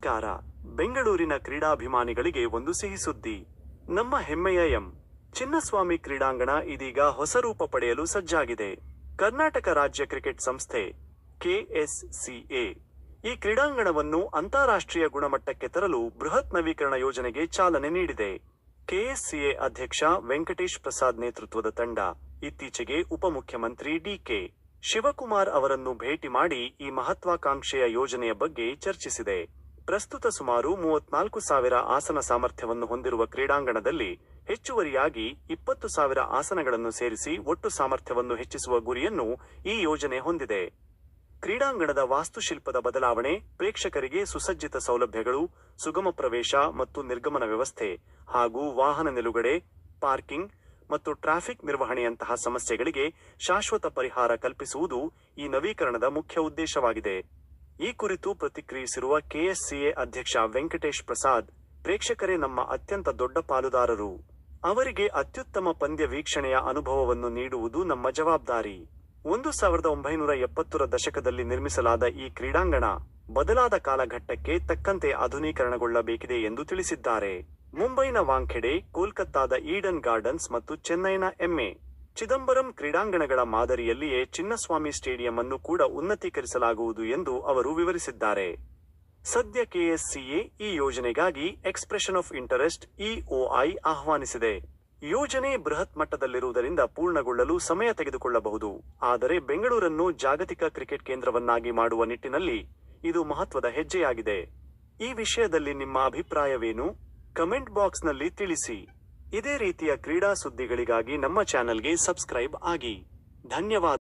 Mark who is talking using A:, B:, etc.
A: ನಮಸ್ಕಾರ. ಬೆಂಗಳೂರಿನ ಕ್ರೀಡಾಭಿಮಾನಿಗಳಿಗೆ ಒಂದು ಸಿಹಿ ಸುದ್ದಿ. ನಮ್ಮ ಹೆಮ್ಮೆಯ ಚಿನ್ನಸ್ವಾಮಿ ಕ್ರೀಡಾಂಗಣ ಇದೀಗ ಹೊಸ ರೂಪ ಪಡೆಯಲು ಸಜ್ಜಾಗಿದೆ. ಕರ್ನಾಟಕ ರಾಜ್ಯ ಕ್ರಿಕೆಟ್ ಸಂಸ್ಥೆ KSCA ಈ ಕ್ರೀಡಾಂಗಣವನ್ನು ಅಂತಾರಾಷ್ಟ್ರೀಯ ಗುಣಮಟ್ಟಕ್ಕೆ ತರಲು ಬೃಹತ್ ನವೀಕರಣ ಯೋಜನೆಗೆ ಚಾಲನೆ ನೀಡಿದೆ. KSCA ಅಧ್ಯಕ್ಷ ವೆಂಕಟೇಶ್ ಪ್ರಸಾದ್ ನೇತೃತ್ವದ ತಂಡ ಇತ್ತೀಚೆಗೆ ಉಪಮುಖ್ಯಮಂತ್ರಿ DK ಶಿವಕುಮಾರ್ ಅವರನ್ನು ಭೇಟಿ ಮಾಡಿ ಈ ಮಹತ್ವಾಕಾಂಕ್ಷೆಯ ಯೋಜನೆಯ ಬಗ್ಗೆ ಚರ್ಚಿಸಿದೆ. ಪ್ರಸ್ತುತ ಸುಮಾರು 34,000 ಆಸನ ಸಾಮರ್ಥ್ಯವನ್ನು ಹೊಂದಿರುವ ಕ್ರೀಡಾಂಗಣದಲ್ಲಿ ಹೆಚ್ಚುವರಿಯಾಗಿ 20,000 ಆಸನಗಳನ್ನು ಸೇರಿಸಿ ಒಟ್ಟು ಸಾಮರ್ಥ್ಯವನ್ನು ಹೆಚ್ಚಿಸುವ ಗುರಿಯನ್ನು ಈ ಯೋಜನೆ ಹೊಂದಿದೆ. ಕ್ರೀಡಾಂಗಣದ ವಾಸ್ತುಶಿಲ್ಪದ ಬದಲಾವಣೆ, ಪ್ರೇಕ್ಷಕರಿಗೆ ಸುಸಜ್ಜಿತ ಸೌಲಭ್ಯಗಳು, ಸುಗಮ ಪ್ರವೇಶ ಮತ್ತು ನಿರ್ಗಮನ ವ್ಯವಸ್ಥೆ, ಹಾಗೂ ವಾಹನ ನಿಲುಗಡೆ, ಪಾರ್ಕಿಂಗ್ ಮತ್ತು ಟ್ರಾಫಿಕ್ ನಿರ್ವಹಣೆಯಂತಹ ಸಮಸ್ಯೆಗಳಿಗೆ ಶಾಶ್ವತ ಪರಿಹಾರ ಕಲ್ಪಿಸುವುದು ಈ ನವೀಕರಣದ ಮುಖ್ಯ ಉದ್ದೇಶವಾಗಿದೆ. ಈ ಕುರಿತು ಪ್ರತಿಕ್ರಿಯಿಸಿರುವ KSCA ಅಧ್ಯಕ್ಷ ವೆಂಕಟೇಶ್ ಪ್ರಸಾದ್, ಪ್ರೇಕ್ಷಕರೇ ನಮ್ಮ ಅತ್ಯಂತ ದೊಡ್ಡ ಪಾಲುದಾರರು. ಅವರಿಗೆ ಅತ್ಯುತ್ತಮ ಪಂದ್ಯ ವೀಕ್ಷಣೆಯ ಅನುಭವವನ್ನು ನೀಡುವುದು ನಮ್ಮ ಜವಾಬ್ದಾರಿ. 1970ರ ದಶಕದಲ್ಲಿ ನಿರ್ಮಿಸಲಾದ ಈ ಕ್ರೀಡಾಂಗಣ ಬದಲಾದ ಕಾಲಘಟ್ಟಕ್ಕೆ ತಕ್ಕಂತೆ ಆಧುನೀಕರಣಗೊಳ್ಳಬೇಕಿದೆ ಎಂದು ತಿಳಿಸಿದ್ದಾರೆ. ಮುಂಬೈನ ವಾಂಖೆಡೆ, ಕೋಲ್ಕತ್ತಾದ ಈಡನ್ ಗಾರ್ಡನ್ಸ್ ಮತ್ತು ಚೆನ್ನೈನ MA ಚಿದಂಬರಂ ಕ್ರೀಡಾಂಗಣಗಳ ಮಾದರಿಯಲ್ಲಿಯೇ ಚಿನ್ನಸ್ವಾಮಿ ಸ್ಟೇಡಿಯಂ ಅನ್ನು ಕೂಡ ಉನ್ನತೀಕರಿಸಲಾಗುವುದು ಎಂದು ಅವರು ವಿವರಿಸಿದ್ದಾರೆ. ಸದ್ಯ KSCA ಈ ಯೋಜನೆಗಾಗಿ ಎಕ್ಸ್ಪ್ರೆಷನ್ ಆಫ್ ಇಂಟರೆಸ್ಟ್ EOI ಆಹ್ವಾನಿಸಿದೆ. ಯೋಜನೆ ಬೃಹತ್ ಮಟ್ಟದಲ್ಲಿರುವುದರಿಂದ ಪೂರ್ಣಗೊಳ್ಳಲು ಸಮಯ ತೆಗೆದುಕೊಳ್ಳಬಹುದು. ಆದರೆ ಬೆಂಗಳೂರನ್ನು ಜಾಗತಿಕ ಕ್ರಿಕೆಟ್ ಕೇಂದ್ರವನ್ನಾಗಿ ಮಾಡುವ ನಿಟ್ಟಿನಲ್ಲಿ ಇದು ಮಹತ್ವದ ಹೆಜ್ಜೆಯಾಗಿದೆ. ಈ ವಿಷಯದಲ್ಲಿ ನಿಮ್ಮ ಅಭಿಪ್ರಾಯವೇನು? ಕಮೆಂಟ್ ಬಾಕ್ಸ್ನಲ್ಲಿ ತಿಳಿಸಿ. ಇದೇ ರೀತಿಯ ಕ್ರೀಡಾ ಸುದ್ದಿಗಳಿಗಾಗಿ ನಮ್ಮ ಚಾನೆಲ್ಗೆ ಸಬ್ಸ್ಕ್ರೈಬ್ ಆಗಿ. ಧನ್ಯವಾದ.